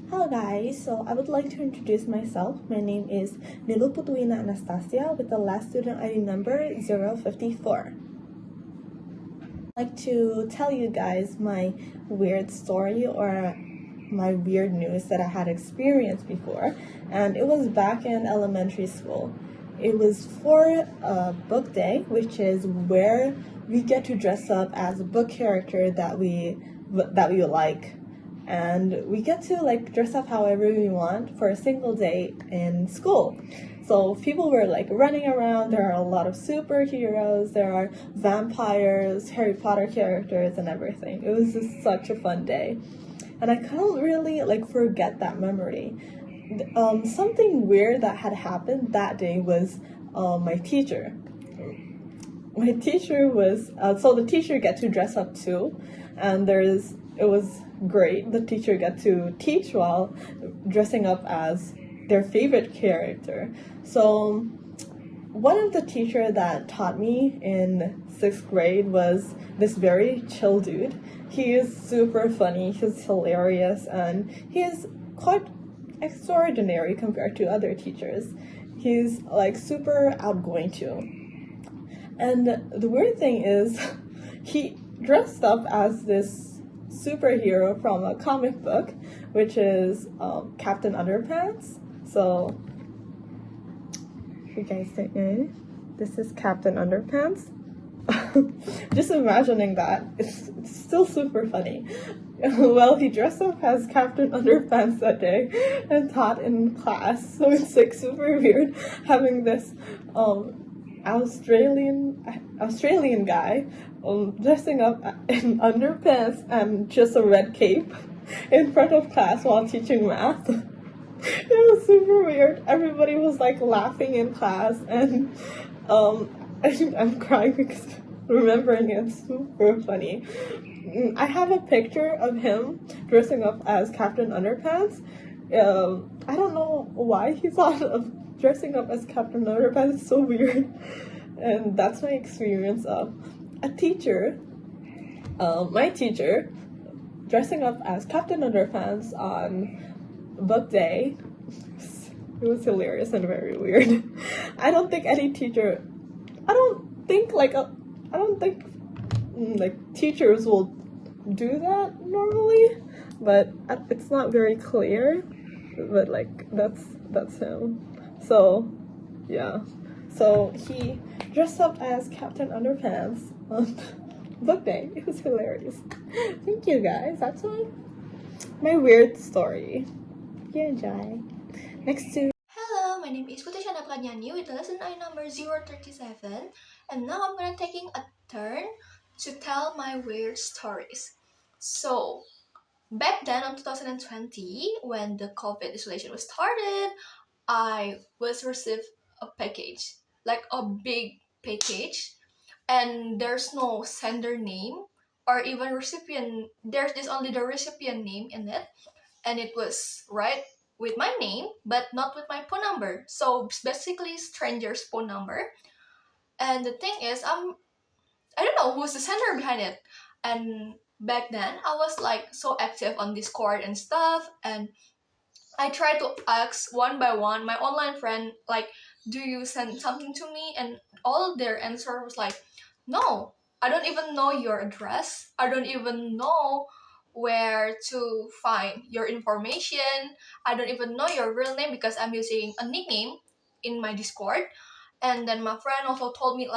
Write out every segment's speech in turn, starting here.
Hello guys, so I would like to introduce myself. My name is Wina Anastasia with the last student ID number 054. I'd like to tell you guys my weird story or my weird news that I had experienced before, and it was back in elementary school. It was for a book day, which is where we get to dress up as a book character that we like, and we get to dress up however we want for a single day in school. So people were running around. There are a lot of superheroes, there are vampires, Harry Potter characters, and everything. It was just such a fun day, and I can't really forget that memory. Something weird that had happened that day was my teacher. My teacher was so the teacher get to dress up too, and it was great. The teacher got to teach while dressing up as their favorite character. So one of the teacher that taught me in 6th grade was this very chill dude. He is super funny, he's hilarious, and he is quite extraordinary compared to other teachers. He's super outgoing too. And the weird thing is, he dressed up as this superhero from a comic book, which is Captain Underpants. So, if you guys think, this is Captain Underpants. Just imagining that, it's still super funny. Well, he dressed up as Captain Underpants that day and taught in class, so it's super weird having this Australian guy dressing up in underpants and just a red cape in front of class while teaching math. It was super weird. Everybody was laughing in class, and I'm crying because remembering it's super funny. I have a picture of him dressing up as Captain Underpants. I don't know why he thought of dressing up as Captain Underpants. It's so weird. And that's my experience of a teacher, my teacher, dressing up as Captain Underpants on book day. It was hilarious and very weird. I don't think any teacher, I don't think teachers will do that normally, but it's not very clear. But that's him. So yeah, so he dressed up as Captain Underpants on book day. It was hilarious. Thank you guys. That's my weird story. You enjoy. Next to Hello, my name is Isyana Pradnyani with the lesson I number 037, and now I'm gonna taking a turn to tell my weird stories. So, back then on 2020, when the COVID isolation was started, I was received a package, like a big package, and there's no sender name or even recipient. There's just only the recipient name in it, and it was right with my name but not with my phone number, so basically stranger's phone number. And the thing is, I don't know who's the sender behind it. And back then I was so active on Discord and stuff, and I tried to ask one by one my online friend, do you send something to me? And all their answer was no, I don't even know your address, I don't even know where to find your information, I don't even know your real name because I'm using a nickname in my Discord. And then my friend also told me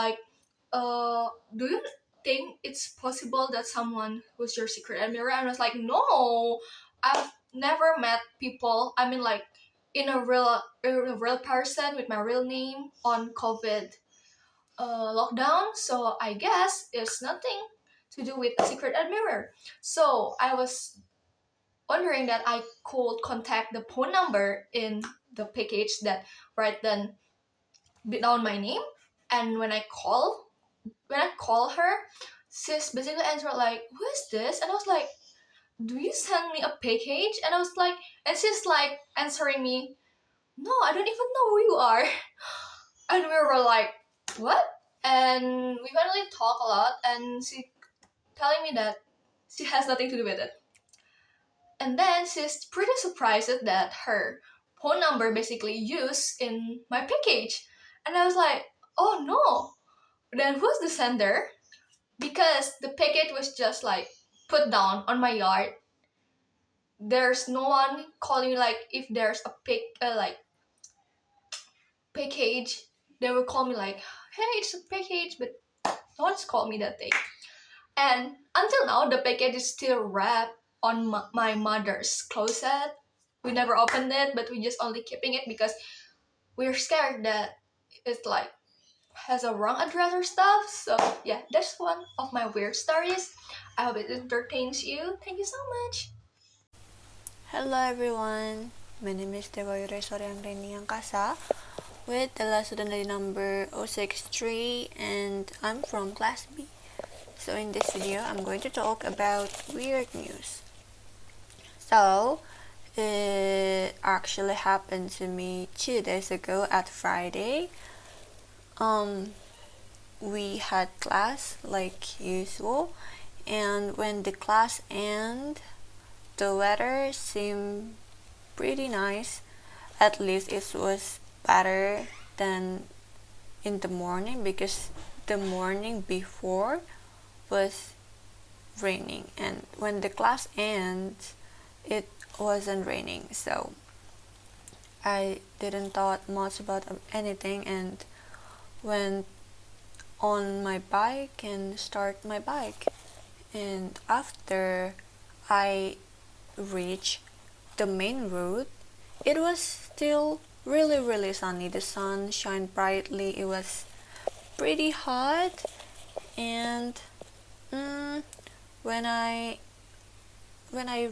do you think it's possible that someone who's your secret admirer? And I was like, no, I've never met people, I mean, in a real person with my real name on COVID lockdown. So I guess it's nothing to do with a secret admirer. So I was wondering that I could contact the phone number in the package that right then beat down my name. And when I call her, she's basically answered who is this? And I was like, do you send me a package? And I was like, and she's answering me, no, I don't even know who you are. And we were like, what? And we finally talk a lot, and she telling me that she has nothing to do with it. And then she's pretty surprised that her phone number basically used in my package. And I was like, oh no, then who's the sender? Because the package was just like put down on my yard. There's no one calling me, like if there's a package, they will call me like, hey, it's a package, but no one's called me that day. And until now, the package is still wrapped on my mother's closet. We never opened it, but we just only keeping it because we're scared that it's like has a wrong address or stuff. So yeah, that's one of my weird stories. I hope it entertains you. Thank you so much. Hello everyone, my name is Dewa Angraeni with the last student ID number 063 and I'm from class B. So in this video, I'm going to talk about weird news. So it actually happened to me 2 days ago at Friday. We had class like usual, and when the class ended, the weather seemed pretty nice. At least it was better than in the morning, because the morning before was raining, and when the class ends it wasn't raining. So I didn't thought much about anything and went on my bike and start my bike. And after I reached the main road, it was still really sunny. The sun shined brightly. It was pretty hot, and when I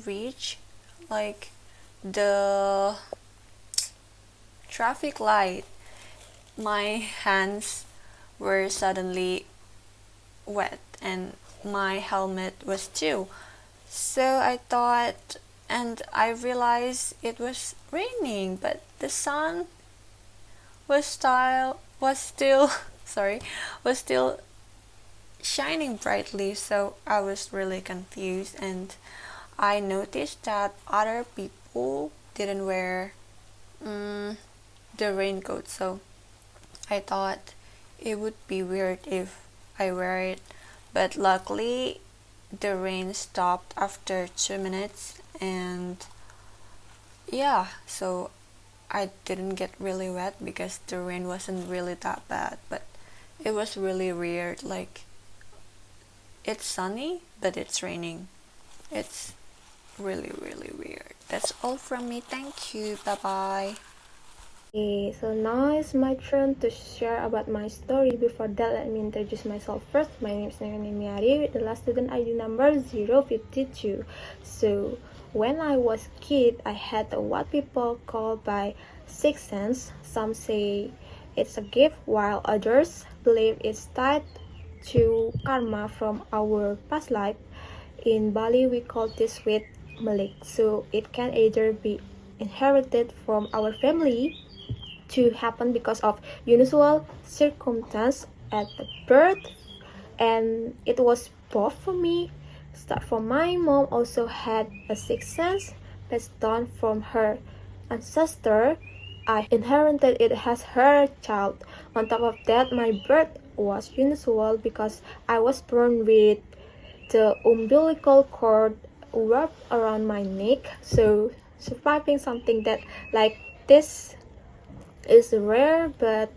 reached like the traffic light, my hands were suddenly wet and my helmet was too. So I thought, and I realized it was raining, but the sun was still was still shining brightly. So I was really confused, and I noticed that other people didn't wear the raincoat. So I thought it would be weird if I wear it, but luckily the rain stopped after 2 minutes, and yeah, so I didn't get really wet because the rain wasn't really that bad. But it was really weird, like it's sunny but it's raining. It's really weird. That's all from me. Thank you. Bye bye. Okay, so now it's my turn to share about my story. Before that, let me introduce myself first. My name is Wayan Emi Ari with the last student ID number 052. So when I was a kid, I had what people call by sixth sense. Some say it's a gift, while others believe it's tied to karma from our past life. In Bali, we call this with Malik. So it can either be inherited from our family to happen because of unusual circumstance at the birth, and it was both for me. Start from my mom also had a sixth sense passed down from her ancestor. I inherited it as her child. On top of that, my birth was unusual because I was born with the umbilical cord wrapped around my neck. So surviving something that like this is rare, but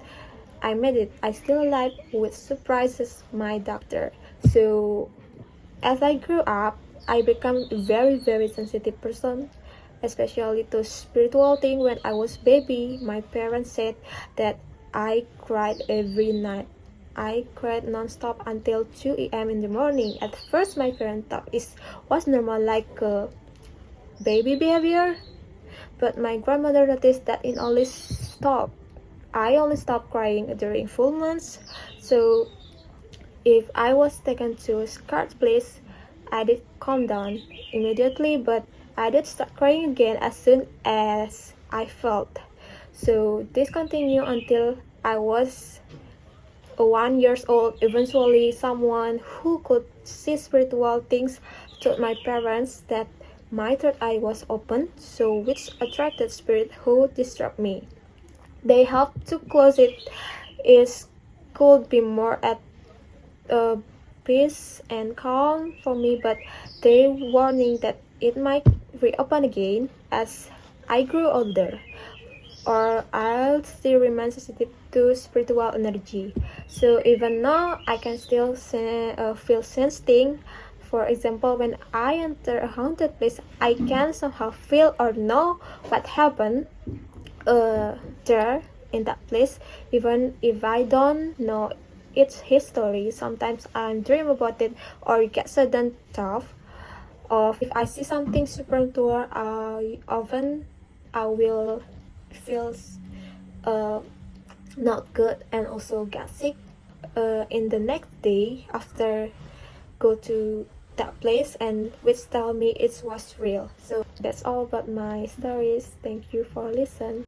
I made it. I still alive, which surprises my doctor. So as I grew up, I became a very sensitive person, especially to spiritual thing. When I was baby, my parents said that I cried every night. I cried non-stop until 2 a.m. in the morning. At first, my parents thought it was normal, like baby behavior. But my grandmother noticed that it only stopped. I only stopped crying during full months. So if I was taken to a scared place, I did calm down immediately, but I did start crying again as soon as I felt. So this continued until I was 1 year old. Eventually, someone who could see spiritual things told my parents that my third eye was open, so which attracted spirit who disturbed me. They helped to close it. It could be more at peace and calm for me, but they warning that it might reopen again as I grew older, or I'll still remain sensitive to spiritual energy. So even now, I can still feel sensing. For example, when I enter a haunted place, I can somehow feel or know what happened there in that place, even if I don't know its history. Sometimes I dream about it or get sudden thought of if I see something supernatural. I will feel not good and also get sick in the next day after go to that place, and which tell me it was real. So that's all about my stories. Thank you for listening.